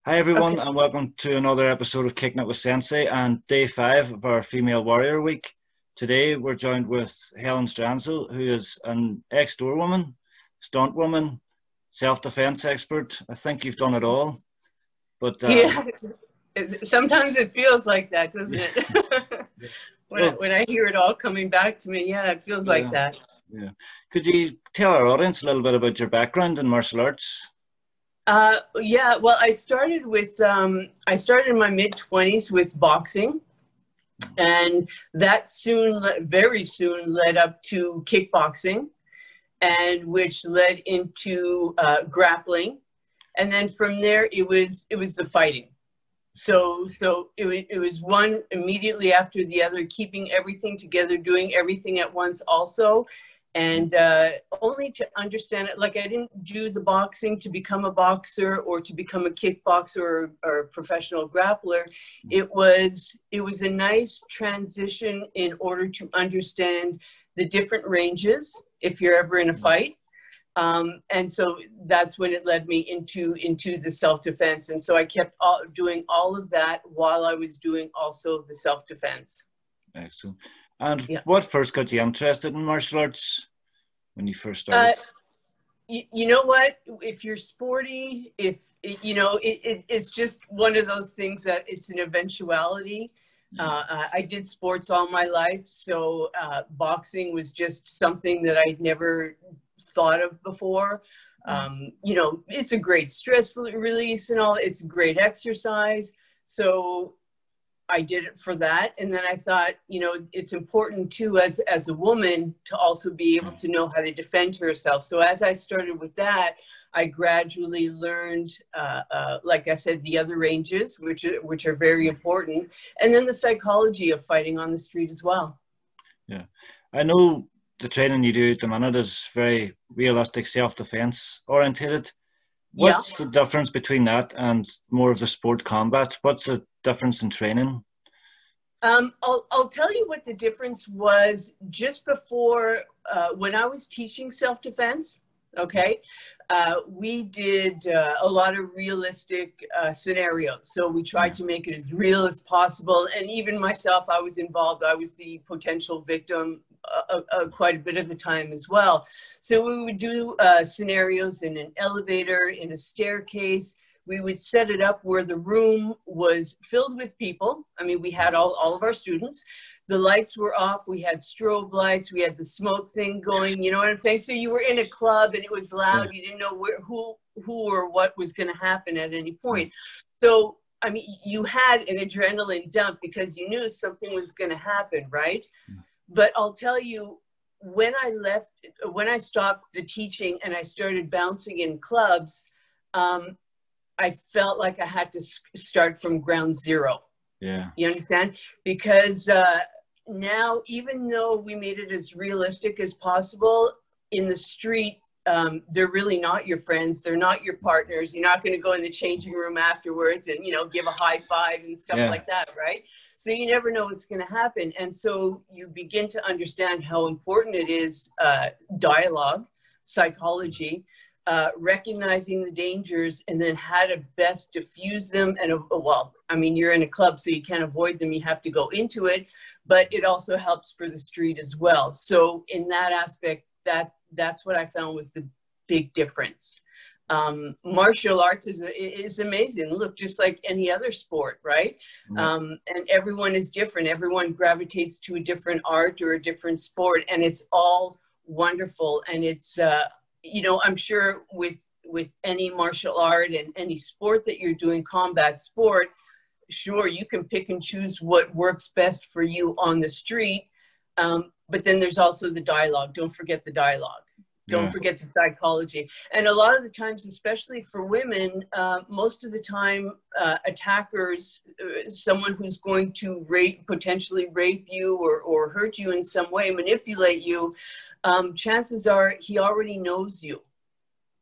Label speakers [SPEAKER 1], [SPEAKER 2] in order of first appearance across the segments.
[SPEAKER 1] Hi everyone,
[SPEAKER 2] Okay.
[SPEAKER 1] and welcome to another episode of Kicking It with Sensei and day 5 of our Female Warrior Week. Today we're joined with Helen Stranzl, who is an ex-door woman, stunt woman, self-defense expert. I think you've done it all. But
[SPEAKER 2] Yeah. Sometimes it feels like that, doesn't
[SPEAKER 1] yeah,
[SPEAKER 2] it? When I,
[SPEAKER 1] well,
[SPEAKER 2] when I hear it all coming back to me, yeah, it feels like
[SPEAKER 1] yeah,
[SPEAKER 2] that.
[SPEAKER 1] yeah. Could you tell our audience a little bit about your background in martial arts?
[SPEAKER 2] Yeah. Well, I started in my mid-20s with boxing, and that very soon led up to kickboxing, and which led into grappling, and then from there it was the fighting. So it was one immediately after the other, keeping everything together, doing everything at once also. And only to understand it, like I didn't do the boxing to become a boxer or to become a kickboxer or a professional grappler. It was a nice transition in order to understand the different ranges if you're ever in a fight, and so that's when it led me into the self-defense. And so I kept doing all of that while I was doing also the self-defense.
[SPEAKER 1] Excellent. And
[SPEAKER 2] Yeah.
[SPEAKER 1] what first got you interested in martial arts when you first
[SPEAKER 2] Uh,
[SPEAKER 1] started?
[SPEAKER 2] you know what? If you're sporty, if it's just one of those things that it's an eventuality. I did sports all my life, so boxing was just something that I'd never thought of before. It's a great stress release and all. It's a great exercise. So I did it for that. And then I thought, it's important too, as a woman, to also be able to know how to defend herself. So as I started with that, I gradually learned, like I said, the other ranges, which are very important, and then the psychology of fighting on the street as well.
[SPEAKER 1] Yeah, I know the training you do at the minute is very realistic, self-defense orientated.
[SPEAKER 2] Yeah.
[SPEAKER 1] What's the difference between that and more of the sport combat? What's the difference in training?
[SPEAKER 2] I'll tell you what the difference was just before, when I was teaching self-defense. Okay. We did a lot of realistic scenarios. So we tried
[SPEAKER 1] Yeah,
[SPEAKER 2] to make it as real as possible. And even myself, I was involved. I was the potential victim quite a bit of the time as well. So we would do scenarios in an elevator, in a staircase. We would set it up where the room was filled with people. I mean, we had all of our students. The lights were off. We had strobe lights. We had the smoke thing going. You know what I'm saying? So you were in a club and it was
[SPEAKER 1] yeah,
[SPEAKER 2] loud. You didn't know who or what was going to happen at any
[SPEAKER 1] yeah,
[SPEAKER 2] point. So, I mean, you had an adrenaline dump because you knew something was going to happen, right? But I'll tell you, when I stopped the teaching and I started bouncing in clubs, I felt like I had to start from ground zero.
[SPEAKER 1] yeah,
[SPEAKER 2] You understand? Because now, even though we made it as realistic as possible in the street, they're really not your friends. They're not your partners. You're not going to go in the changing room afterwards and, give a high five and stuff
[SPEAKER 1] yeah,
[SPEAKER 2] like that, right? So you never know what's going to happen. And so you begin to understand how important it is, dialogue, psychology, recognizing the dangers, and then how to best diffuse them. And well, I mean, you're in a club, so you can't avoid them. You have to go into it, but it also helps for the street as well. So in that aspect, that's what I found was the big difference. Martial arts is amazing. Look, just like any other sport, right?
[SPEAKER 1] yeah,
[SPEAKER 2] And everyone is different. Everyone gravitates to a different art or a different sport, and it's all wonderful. And it's I'm sure with any martial art and any sport that you're doing, combat sport, sure, you can pick and choose what works best for you on the street. But then there's also the dialogue. Don't forget the dialogue. Don't
[SPEAKER 1] yeah,
[SPEAKER 2] forget the psychology. And a lot of the times, especially for women, most of the time, attackers, someone who's going to potentially rape you or hurt you in some way, manipulate you, chances are he already knows you.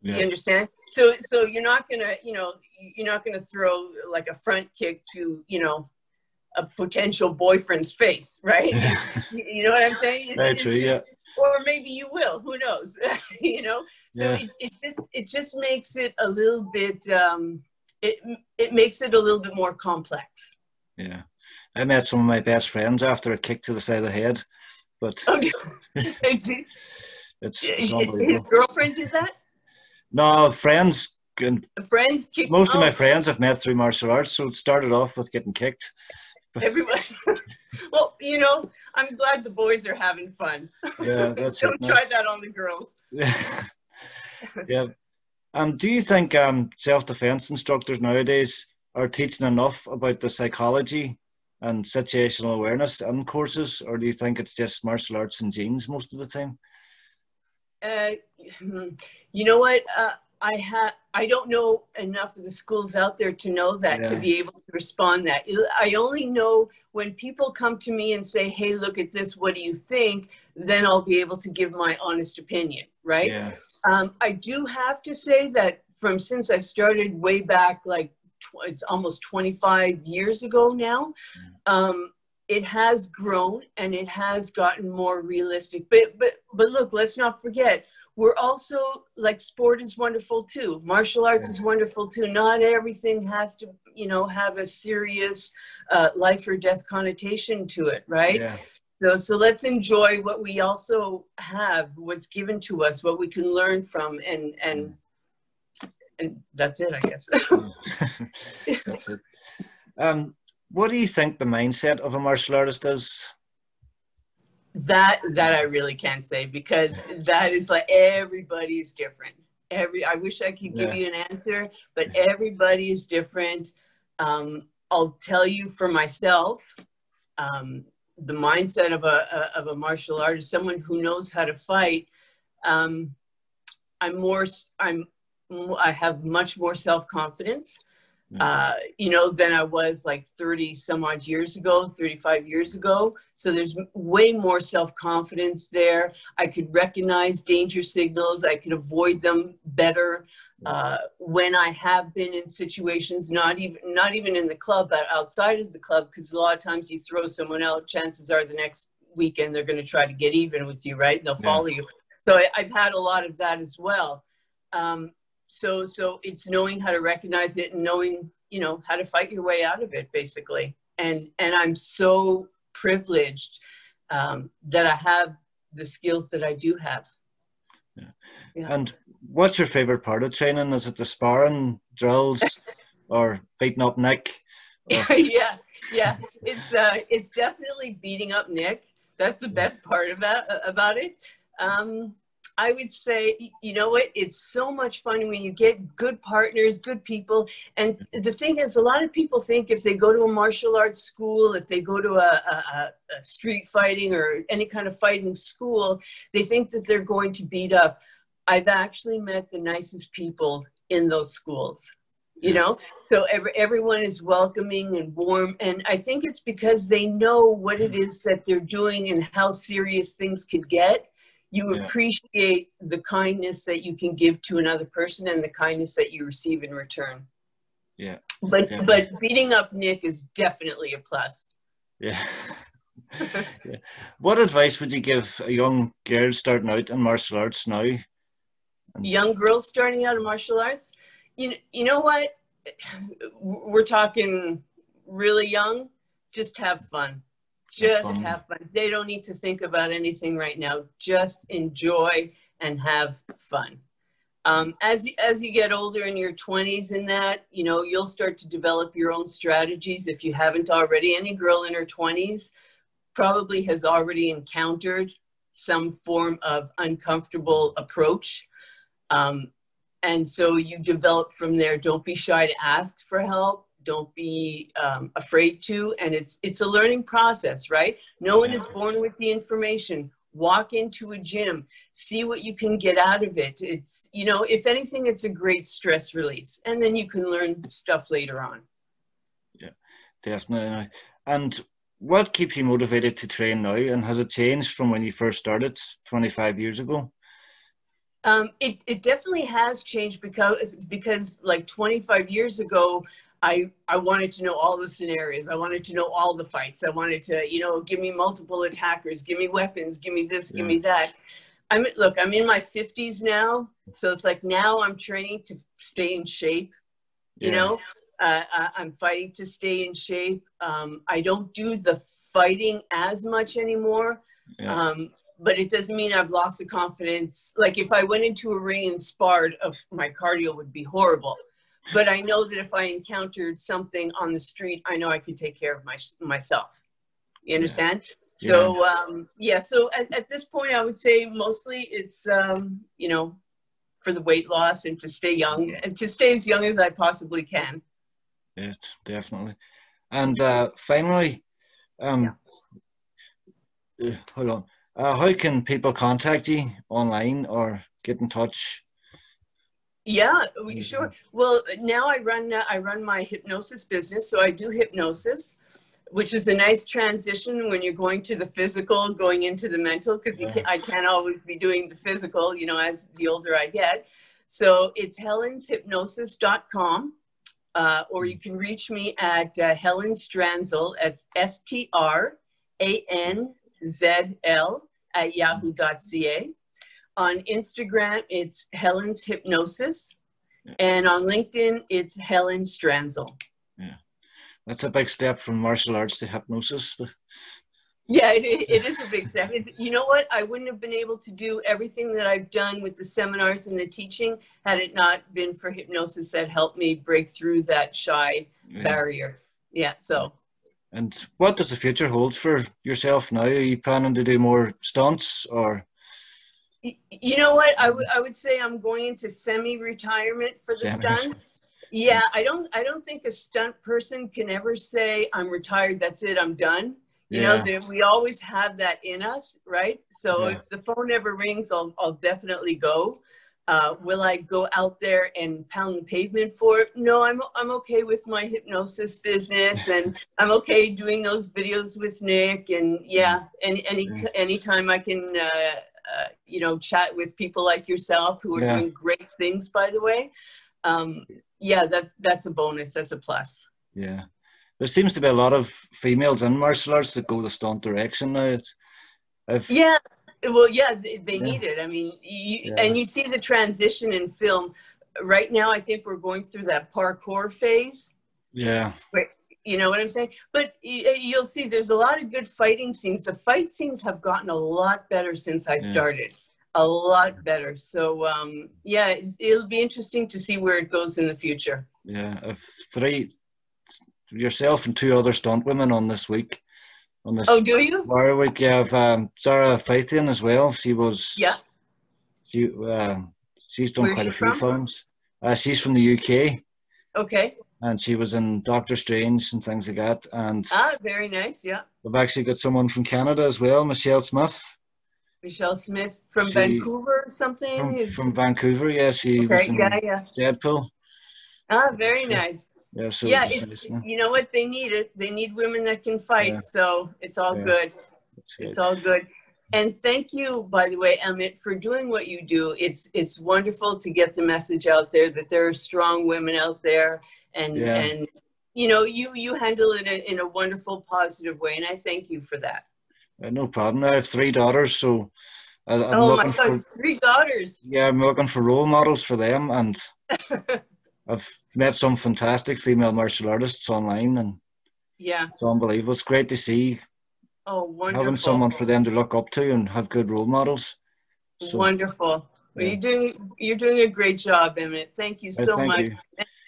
[SPEAKER 2] You
[SPEAKER 1] yeah,
[SPEAKER 2] understand? So you're not gonna throw like a front kick to, a potential boyfriend's face, right? You know what I'm saying?
[SPEAKER 1] very true. Yeah,
[SPEAKER 2] Or maybe you will. Who knows? You know. So
[SPEAKER 1] yeah,
[SPEAKER 2] it just makes it a little bit. it makes it a little bit more complex.
[SPEAKER 1] Yeah. I met some of my best friends after a kick to the side of the head, but
[SPEAKER 2] Oh,
[SPEAKER 1] it's
[SPEAKER 2] his
[SPEAKER 1] unbelievable.
[SPEAKER 2] girlfriend did that?
[SPEAKER 1] No, friends, and
[SPEAKER 2] Friends kicked.
[SPEAKER 1] most of my
[SPEAKER 2] Oh,
[SPEAKER 1] friends I've met through martial arts, so it started off with getting kicked.
[SPEAKER 2] everybody. Well, you know, I'm glad the boys are having fun.
[SPEAKER 1] Yeah, that's it.
[SPEAKER 2] Don't try that on the girls.
[SPEAKER 1] Yeah. Do you think self-defense instructors nowadays are teaching enough about the psychology and situational awareness in courses, or do you think it's just martial arts and genes most of the time?
[SPEAKER 2] You know what? I don't know enough of the schools out there to know that, to
[SPEAKER 1] Yeah.
[SPEAKER 2] be able to respond that. I only know when people come to me and say, hey, look at this, what do you think? Then I'll be able to give my honest opinion, right?
[SPEAKER 1] Yeah.
[SPEAKER 2] I do have to say that since I started way back, like it's almost 25 years ago now, it has grown and it has gotten more realistic. But look, let's not forget, we're also, like, sport is wonderful too. Martial arts is wonderful too. Not everything has to, you know, have a serious life or death connotation to it, right?
[SPEAKER 1] Yeah.
[SPEAKER 2] So let's enjoy what we also have, what's given to us, what we can learn from, and that's it, I guess.
[SPEAKER 1] That's it. What do you think the mindset of a martial artist is?
[SPEAKER 2] That I really can't say, because that is like, everybody's different. I wish I could give you an answer, but everybody is different. I'll tell you for myself, the mindset of a martial artist, someone who knows how to fight. I have much more self-confidence, you know, than I was like 30 some odd years ago, 35 years ago. So there's way more self-confidence there. I could recognize danger signals. I could avoid them better. When I have been in situations, not even in the club, but outside of the club, because a lot of times you throw someone out, chances are the next weekend they're going to try to get even with you, right? And they'll follow you. So I've had a lot of that as well. So it's knowing how to recognize it and knowing, you know, how to fight your way out of it, basically. And I'm so privileged that I have the skills that I do have. Yeah.
[SPEAKER 1] And what's your favorite part of training? Is it the sparring, drills, or beating up Nick?
[SPEAKER 2] Yeah. It's definitely beating up Nick. That's the best part about it. I would say, you know what, it's so much fun when you get good partners, good people. And the thing is, a lot of people think if they go to a martial arts school, if they go to a street fighting or any kind of fighting school, they think that they're going to beat up. I've actually met the nicest people in those schools, you know? So everyone is welcoming and warm. And I think it's because they know what it is that they're doing and how serious things could get. You appreciate the kindness that you can give to another person and the kindness that you receive in return.
[SPEAKER 1] Yeah.
[SPEAKER 2] But beating up Nick is definitely a plus.
[SPEAKER 1] Yeah. What advice would you give a young girl starting out in martial arts now?
[SPEAKER 2] Young girls starting out in martial arts? You know what? We're talking really young. Just have fun. Just have fun. They don't need to think about anything right now. Just enjoy and have fun. As you get older in your 20s and that, you know, you'll start to develop your own strategies if you haven't already. Any girl in her 20s probably has already encountered some form of uncomfortable approach. And so you develop from there. Don't be shy to ask for help. Don't be afraid to, and it's a learning process, right? No one is born with the information. Walk into a gym, see what you can get out of it. It's, you know, if anything, it's a great stress release, and then you can learn stuff later on.
[SPEAKER 1] Yeah, definitely. And what keeps you motivated to train now, and has it changed from when you first started 25 years ago?
[SPEAKER 2] It definitely has changed because like 25 years ago, I wanted to know all the scenarios. I wanted to know all the fights. I wanted to, you know, give me multiple attackers, give me weapons, give me this, give me that. I'm in my 50s now. So it's like now I'm training to stay in shape, you know? I'm fighting to stay in shape. I don't do the fighting as much anymore, but it doesn't mean I've lost the confidence. Like if I went into a ring and sparred, my cardio would be horrible. But I know that if I encountered something on the street, I know I could take care of myself. You understand?
[SPEAKER 1] Yeah.
[SPEAKER 2] So, so at this point, I would say mostly it's, you know, for the weight loss and to stay young, and to stay as young as I possibly can.
[SPEAKER 1] Yeah, definitely. And finally, hold on. How can people contact you online or get in touch?
[SPEAKER 2] Yeah, sure. Well, now I run my hypnosis business, so I do hypnosis, which is a nice transition when you're going to the physical, going into the mental, because I can't always be doing the physical, you know, as the older I get. So it's helenshypnosis.com. Or you can reach me at Helen Stranzl, that's STRANZL at yahoo.ca. On Instagram, it's Helen's Hypnosis. And on LinkedIn, it's Helen Stranzl.
[SPEAKER 1] Yeah, that's a big step from martial arts to hypnosis.
[SPEAKER 2] Yeah, it is a big step. You know what? I wouldn't have been able to do everything that I've done with the seminars and the teaching had it not been for hypnosis that helped me break through that shy barrier. Yeah, so.
[SPEAKER 1] And what does the future hold for yourself now? Are you planning to do more stunts or?
[SPEAKER 2] You know what? I would say I'm going into semi-retirement for the stunt. Yeah, I don't think a stunt person can ever say, I'm retired, that's it, I'm done. You know, we always have that in us, right? So if the phone ever rings, I'll definitely go. Will I go out there and pound the pavement for it? No, I'm okay with my hypnosis business, and I'm okay doing those videos with Nick. And anytime I can, you know, chat with people like yourself who are doing great things, by the way. That's a bonus. That's a plus.
[SPEAKER 1] Yeah. There seems to be a lot of females in martial arts that go the stunt direction now. They need
[SPEAKER 2] it. I mean, and you see the transition in film. Right now, I think we're going through that parkour phase.
[SPEAKER 1] Yeah.
[SPEAKER 2] You know what I'm saying? But you'll see there's a lot of good fighting scenes. The fight scenes have gotten a lot better since I started. A lot better. So, it'll be interesting to see where it goes in the future.
[SPEAKER 1] Yeah. Yourself and two other stunt women on this week. On this
[SPEAKER 2] do you?
[SPEAKER 1] Warrior week, yeah. Sarah Faithian as well. She was. Yeah. She's done quite a few films. She's from the UK.
[SPEAKER 2] Okay.
[SPEAKER 1] And she was in Doctor Strange and things like that. And
[SPEAKER 2] very nice. Yeah.
[SPEAKER 1] We've actually got someone from Canada as well, Michelle Smith.
[SPEAKER 2] Michelle Smith from Vancouver or something.
[SPEAKER 1] From Vancouver, yeah. She was in Deadpool.
[SPEAKER 2] Very nice.
[SPEAKER 1] Yeah, so
[SPEAKER 2] you know what? They need it. They need women that can fight. So it's all good. It's all good. And thank you, by the way, Emmett, for doing what you do. It's wonderful to get the message out there that there are strong women out there, and you know, you handle it in a wonderful, positive way, and I thank you for that.
[SPEAKER 1] No problem. I have 3 daughters, so I'm
[SPEAKER 2] looking for 3 daughters.
[SPEAKER 1] Yeah, I'm looking for role models for them, and I've met some fantastic female martial artists online, and it's unbelievable. It's great to see.
[SPEAKER 2] Oh, wonderful.
[SPEAKER 1] Having someone for them to look up to and have good role models. So,
[SPEAKER 2] wonderful. Well, you're doing a great job, Emmett. Thank you so much.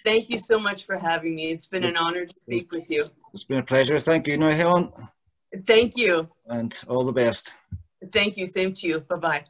[SPEAKER 2] Thank you so much for having me. It's been an honor to speak with you.
[SPEAKER 1] It's been a pleasure. Thank you, now, Helen.
[SPEAKER 2] Thank you.
[SPEAKER 1] And all the best.
[SPEAKER 2] Thank you. Same to you. Bye-bye.